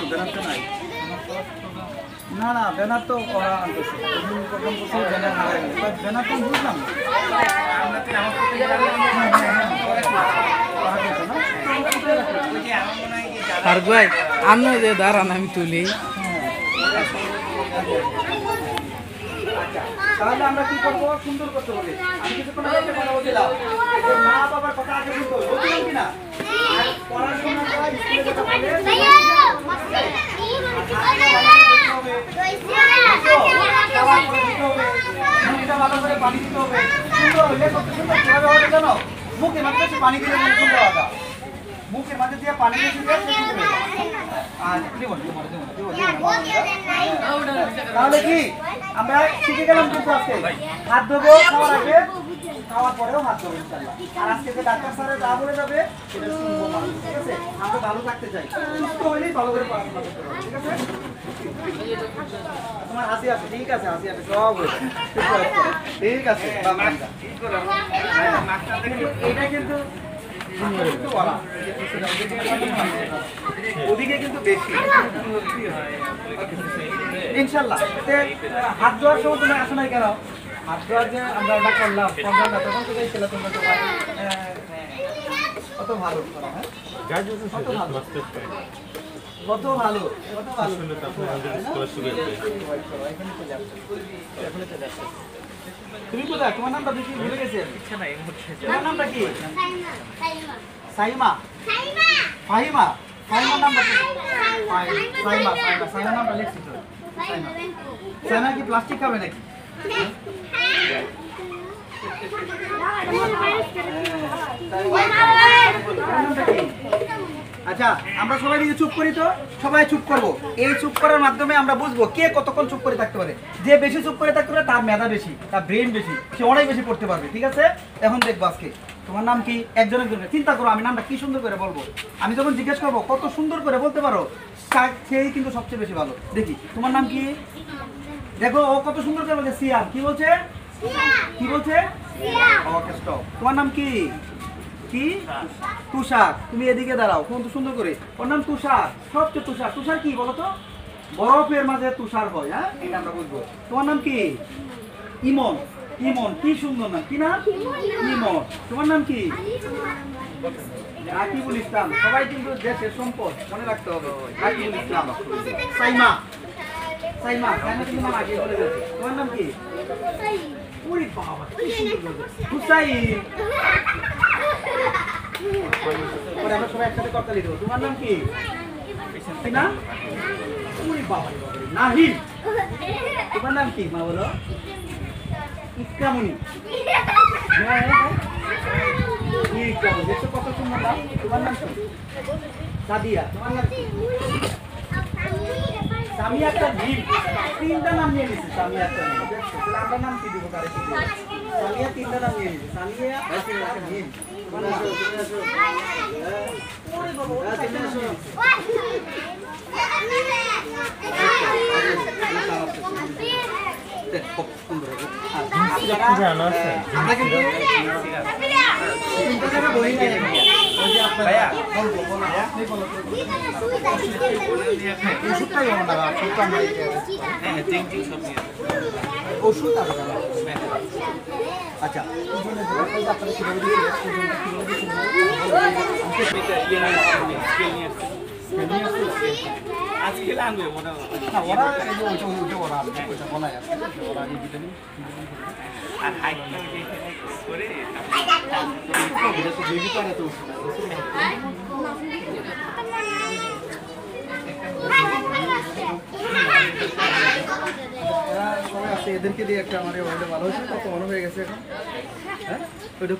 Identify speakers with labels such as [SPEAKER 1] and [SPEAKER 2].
[SPEAKER 1] Banner তো নাই। না না ব্যানার তো করা আনতেছে প্রথম বছর ব্যানার হারাই গেছে ব্যানার তো বুঝলাম
[SPEAKER 2] আর ভাই আমি যে দাঁড়ান আমি তুলি।
[SPEAKER 1] তাহলে আমরা কি করবো সুন্দর করতে হবে। আমি কিছুক্ষণ আগে একটা কথা বলছিলাম যে মা বাবার কথা আগে শুনতে হবে বলছিলাম কিনা আর পড়াশোনা করা স্কুলে যেটা বলে এটা ভালো করে পানি দিতে হবে সুন্দর হইলে কত সুন্দর কিভাবে হবে জানো মুখে মাঝে বেশি পানি দিলে সুন্দর হবে মুখের মাঝে দিয়ে পানি দিয়ে দিলে তাহলে কি আমরা শিখে গেলাম কিন্তু আজকে হাত ধোবো খাওয়ার আগে খাওয়ার পরেও হাত ধোবো ইনশাআল্লাহ আর আজকে যে ডাক্তার স্যারে যা বলে যাবে সেটা শুনবো মানুষ ঠিক আছে আমরা ভালো থাকতে চাই সুস্থ হলেই ভালো করে পড়াশোনা করতে পারবো ঠিক আছে তোমার হাসি আছে ঠিক আছে হাসি আছে সব ঠিক আছে এটা কিন্তু ওদিকে কিন্তু বেশি ইনশাল্লাহ হাত ধোয়ার সময় তুমি আসো নাই কেন হাত ধোয়ার যে আমরা করলাম তখন তো ছিল তোমরা সবাই কত ভালো কত ভালো তুমি কোথায় তোমার নামটা দেখি ভুলে গেছে তোমার নামটা কি সাইমা ফাহিমা ফাহিমার নামটা কি সাইমা নামটা লিখছি তো সাইমা কি প্লাস্টিক খাবে নাকি আচ্ছা আমরা সবাই মিলে চুপ করি তো সবাই চুপ করবো এই চুপ করার মাধ্যমে আমরা বুঝবো কে কতক্ষণ চুপ করে থাকতে পারে যে বেশি চুপ করে থাকতে পারে তার মেধা বেশি তার ব্রেন বেশি সে অনেক বেশি পড়তে পারবে ঠিক আছে এখন দেখবো আজকে তোমার নাম কি একজনের জন্য চিন্তা করো আমি নামটা কি সুন্দর করে বলবো আমি যখন জিজ্ঞেস করবো কত সুন্দর করে বলতে পারো সেই কিন্তু সবচেয়ে বেশি ভালো দেখি তোমার নাম কি দেখো ও কত সুন্দর করে বলছে সিয়াম কি বলছে ওকে স্টপ তোমার নাম কি কি তুষার তুমি এদিকে দাঁড়াও কোন তো সুন্দর করে ওর নাম তুষার সবচেয়ে তুষার কি বলো তো বরফের মাঝে তুষার হয় হ্যাঁ এটা আমরা বুঝবো তোমার নাম কি ইমন কি সুন্দর নাম কি না ইমন তোমার নাম কি রাকিবুল ইসলাম সবাই কিন্তু দেশের সম্পদ মনে রাখতে হবে রাকিবুল ইসলাম সাইমা কিন্তু নাম আগে বলে গেছে তোমার নাম কি ওরে বাবা কি সুন্দর হুসাইন পরে আমরা সবাই একসাথে কথা লিখব তোমার নাম কি না ওরে বাবা নাহিদ তোমার নাম কি মা বলো ইসলামনি দেখছো কত সুন্দর নাম তোমার নাম কি সাদিয়া তোমার নাম কি সামিয়া একটা জিম তিনটা নাম নিয়ে নিয়েছে সামিয়া একটা দেখছো তাহলে আমরা নাম কি দিব কারে কি সামিয়া তিনটা নাম নিয়ে নিয়েছে সামিয়া একটা জিম ওরে বাবা খুব সুন্দর আচ্ছা আজকে আনবে মনে হয় ওরা ওরা বলা যাচ্ছে ওরা ভিটামিন আর হাইটটা করে বেবি করে তো সবাই আছে এদেরকে দিয়ে একটা আমার ভালো হয়েছে কত মনে হয়ে গেছে এখন হ্যাঁ ওইটা